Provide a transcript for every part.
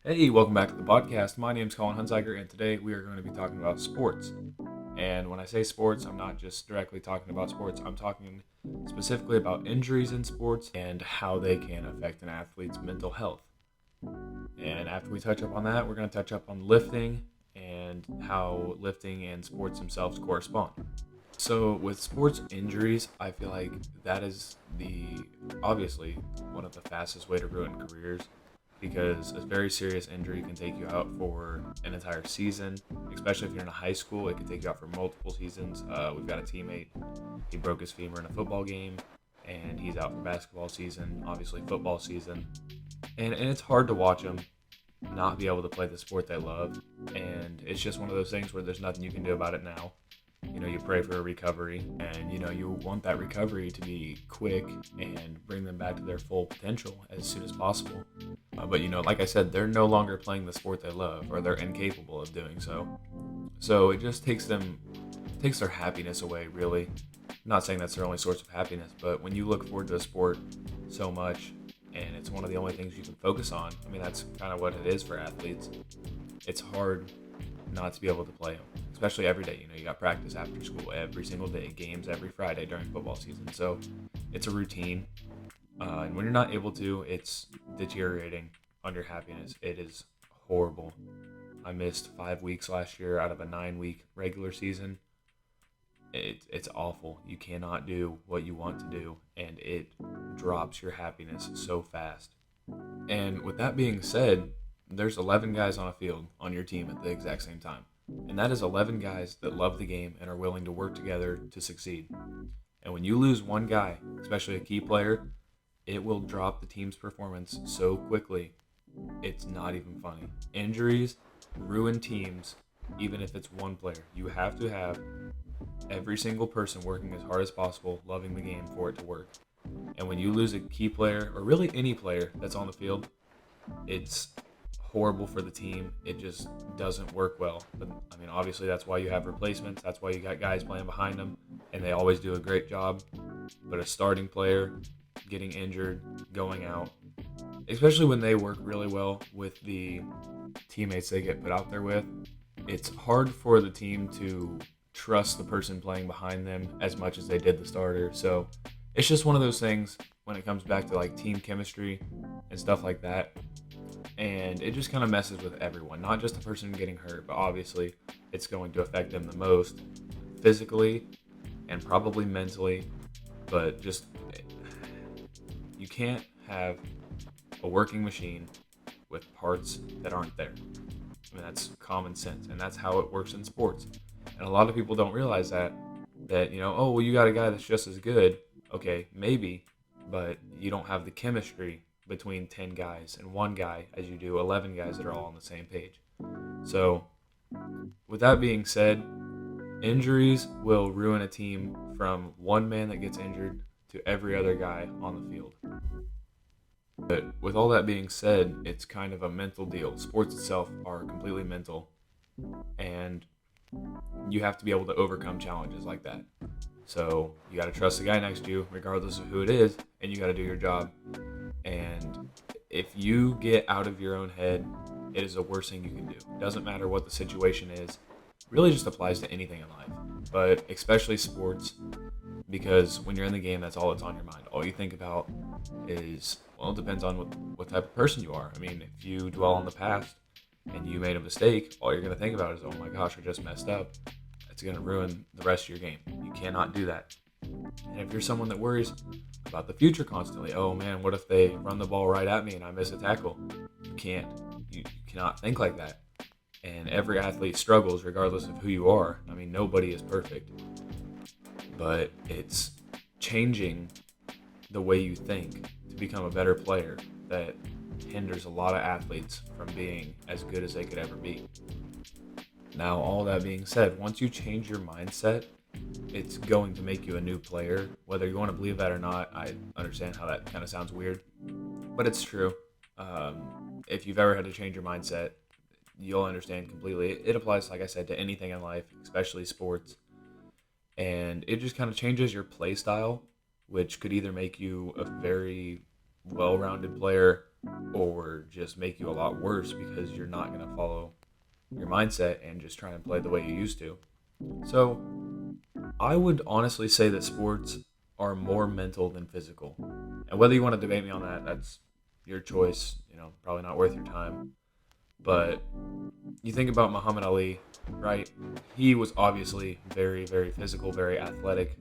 Hey, welcome back to the podcast. My name is Colin Hunziker, and today we are going to be talking about sports. And when I say sports, I'm not just directly talking about sports, I'm talking specifically about injuries in sports and how they can affect an athlete's mental health. And after we touch up on that, we're going to touch up on lifting and how lifting and sports themselves correspond. So, with sports injuries, I feel like that is obviously one of the fastest way to ruin careers because a very serious injury can take you out for an entire season, especially if you're in a high school. It can take you out for multiple seasons. We've got a teammate, he broke his femur in a football game, and he's out for basketball season, obviously football season. And it's hard to watch him not be able to play the sport they love. And it's just one of those things where there's nothing you can do about it now. You pray for a recovery, and you want that recovery to be quick and bring them back to their full potential as soon as possible. But like I said, they're no longer playing the sport they love, or they're incapable of doing so. So it just takes their happiness away, really. I'm not saying that's their only source of happiness, but when you look forward to a sport so much and it's one of the only things you can focus on, I mean, that's kind of what it is for athletes. It's hard not to be able to play them, especially every day. You got practice after school every single day, games every Friday during football season. So it's a routine. And when you're not able to, it's deteriorating on your happiness. It is horrible. I missed 5 weeks last year out of a 9 week regular season. It's awful. You cannot do what you want to do, and it drops your happiness so fast. And with that being said, there's 11 guys on a field on your team at the exact same time. And that is 11 guys that love the game and are willing to work together to succeed. And when you lose one guy, especially a key player, it will drop the team's performance so quickly. It's not even funny. Injuries ruin teams, even if it's one player. You have to have every single person working as hard as possible, loving the game for it to work. And when you lose a key player, or really any player that's on the field, it's horrible for the team. It just doesn't work well. But I mean, obviously, that's why you have replacements. That's why you got guys playing behind them, and they always do a great job. But a starting player getting injured, going out, especially when they work really well with the teammates they get put out there with, it's hard for the team to trust the person playing behind them as much as they did the starter. So it's just one of those things when it comes back to like team chemistry and stuff like that. And it just kind of messes with everyone, not just the person getting hurt, but obviously it's going to affect them the most physically and probably mentally. But just you can't have a working machine with parts that aren't there. I mean, that's common sense, and that's how it works in sports. And a lot of people don't realize that oh well, you got a guy that's just as good. Okay, maybe, but you don't have the chemistry between 10 guys and one guy as you do 11 guys that are all on the same page. So, with that being said, injuries will ruin a team from one man that gets injured to every other guy on the field. But with all that being said, it's kind of a mental deal. Sports itself are completely mental, and you have to be able to overcome challenges like that. So you got to trust the guy next to you, regardless of who it is, and you got to do your job. And if you get out of your own head, it is the worst thing you can do. It doesn't matter what the situation is. It really just applies to anything in life, but especially sports, because when you're in the game, that's all that's on your mind. All you think about is, well, it depends on what type of person you are. I mean, if you dwell on the past and you made a mistake, all you're going to think about is, oh my gosh, I just messed up. It's going to ruin the rest of your game. You cannot do that. And if you're someone that worries about the future constantly, oh man, what if they run the ball right at me and I miss a tackle? You can't. You cannot think like that. And every athlete struggles regardless of who you are. I mean, nobody is perfect. But it's changing the way you think to become a better player that hinders a lot of athletes from being as good as they could ever be. Now, all that being said, once you change your mindset, it's going to make you a new player. Whether you want to believe that or not, I understand how that kind of sounds weird, but it's true. If you've ever had to change your mindset, you'll understand completely. It applies, like I said, to anything in life, especially sports. And it just kind of changes your play style, which could either make you a very well-rounded player or just make you a lot worse because you're not going to follow your mindset and just try and play the way you used to. So I would honestly say that sports are more mental than physical. And whether you want to debate me on that, that's your choice, probably not worth your time. But you think about Muhammad Ali, right? He was obviously very, very physical, very athletic.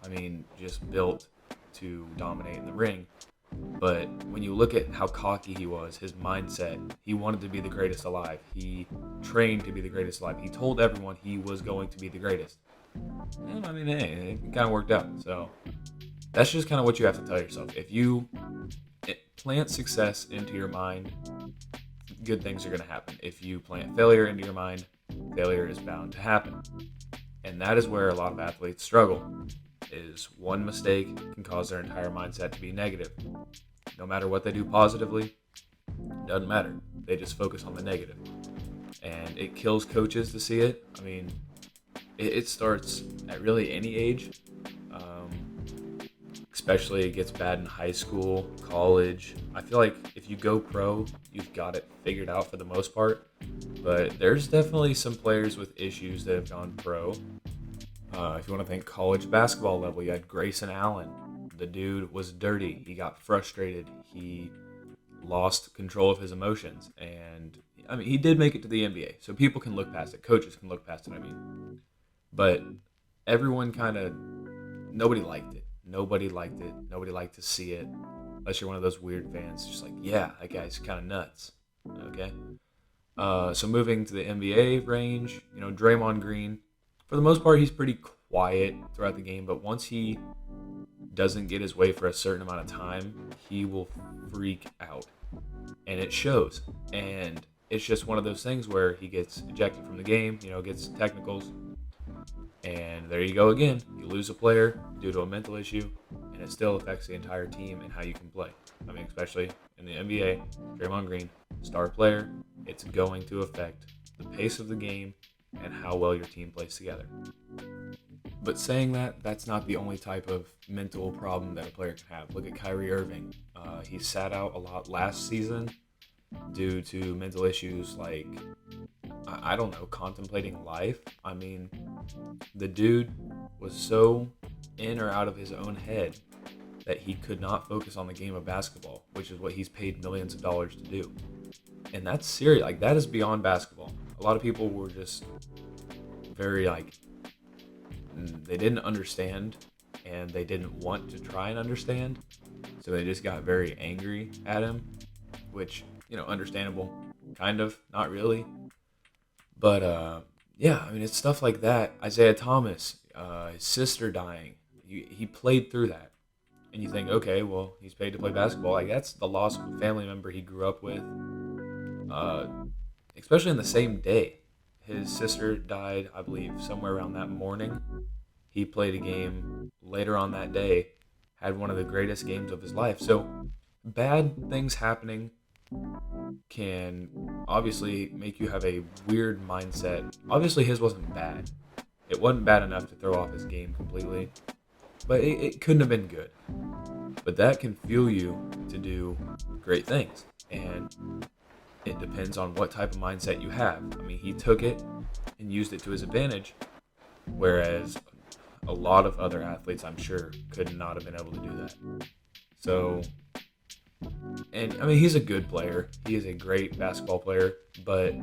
I mean, just built to dominate in the ring. But when you look at how cocky he was, his mindset, he wanted to be the greatest alive. He trained to be the greatest alive. He told everyone he was going to be the greatest. And I mean, hey, it kind of worked out. So that's just kind of what you have to tell yourself. If you plant success into your mind, good things are going to happen. If you plant failure into your mind, failure is bound to happen. And that is where a lot of athletes struggle, is one mistake can cause their entire mindset to be negative. No matter what they do positively, doesn't matter. They just focus on the negative. And it kills coaches to see it. I mean, it starts at really any age. Especially it gets bad in high school, college. I feel like if you go pro, you've got it figured out for the most part. But there's definitely some players with issues that have gone pro. If you want to think college basketball level, you had Grayson Allen. The dude was dirty. He got frustrated. He lost control of his emotions. And, I mean, he did make it to the NBA. So people can look past it. Coaches can look past it, I mean. But everyone nobody liked it. Nobody liked it. Nobody liked to see it. Unless you're one of those weird fans. Just like, yeah, that guy's kind of nuts. Okay? So moving to the NBA range, Draymond Green. For the most part, he's pretty quiet throughout the game, but once he doesn't get his way for a certain amount of time, he will freak out. And it shows. And it's just one of those things where he gets ejected from the game, gets technicals. And there you go again. You lose a player due to a mental issue, and it still affects the entire team and how you can play. I mean, especially in the NBA, Draymond Green, star player, it's going to affect the pace of the game and how well your team plays together. But saying that, that's not the only type of mental problem that a player can have. Look at Kyrie Irving. He sat out a lot last season due to mental issues like, I don't know, contemplating life. I mean, the dude was so in or out of his own head that he could not focus on the game of basketball, which is what he's paid millions of dollars to do. And that's serious. Like, that is beyond basketball. A lot of people were just very, they didn't understand and they didn't want to try and understand. So they just got very angry at him, which, understandable, kind of, not really. But, yeah, I mean, it's stuff like that. Isaiah Thomas, his sister dying, he played through that. And you think, okay, well, he's paid to play basketball. Like, that's the loss of a family member he grew up with, especially in the same day. His sister died, I believe, somewhere around that morning. He played a game later on that day, had one of the greatest games of his life. So bad things happening can obviously make you have a weird mindset. Obviously, his wasn't bad. It wasn't bad enough to throw off his game completely, but it couldn't have been good. But that can fuel you to do great things, and it depends on what type of mindset you have. I mean, he took it and used it to his advantage, whereas a lot of other athletes, I'm sure, could not have been able to do that. So, and I mean, he's a good player. He is a great basketball player, but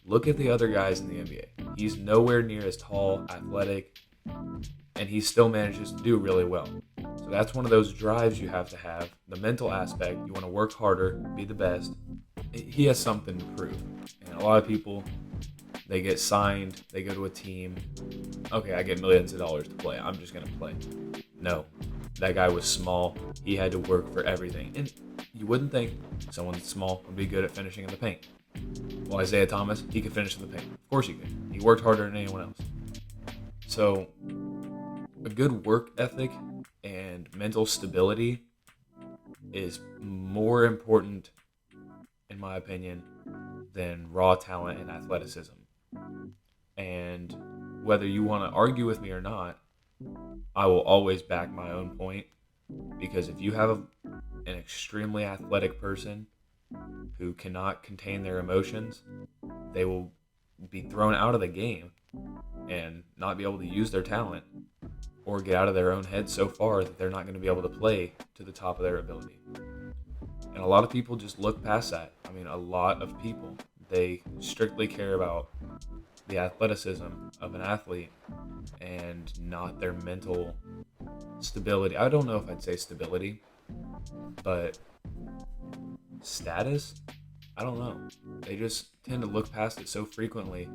look at the other guys in the NBA. He's nowhere near as tall, athletic, and he still manages to do really well. So that's one of those drives you have to have. The mental aspect, you want to work harder, be the best. He has something to prove. And a lot of people, they get signed, they go to a team. Okay, I get millions of dollars to play. I'm just going to play. No, that guy was small. He had to work for everything. And you wouldn't think someone small would be good at finishing in the paint. Well, Isaiah Thomas, he could finish in the paint. Of course he could. He worked harder than anyone else. So a good work ethic and mental stability is more important, in my opinion, than raw talent and athleticism. And whether you want to argue with me or not, I will always back my own point, because if you have an extremely athletic person who cannot contain their emotions, they will be thrown out of the game and not be able to use their talent or get out of their own head so far that they're not going to be able to play to the top of their ability. And a lot of people just look past that. I mean, a lot of people, they strictly care about the athleticism of an athlete and not their mental stability. I don't know if I'd say stability, but status? I don't know. They just tend to look past it so frequently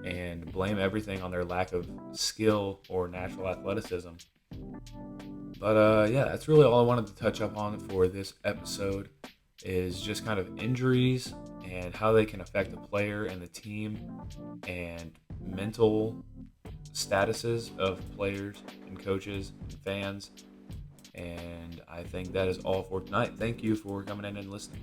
and blame everything on their lack of skill or natural athleticism. But yeah, that's really all I wanted to touch up on for this episode, is just kind of injuries and how they can affect the player and the team and mental statuses of players and coaches and fans. And I think that is all for tonight. Thank you for coming in and listening.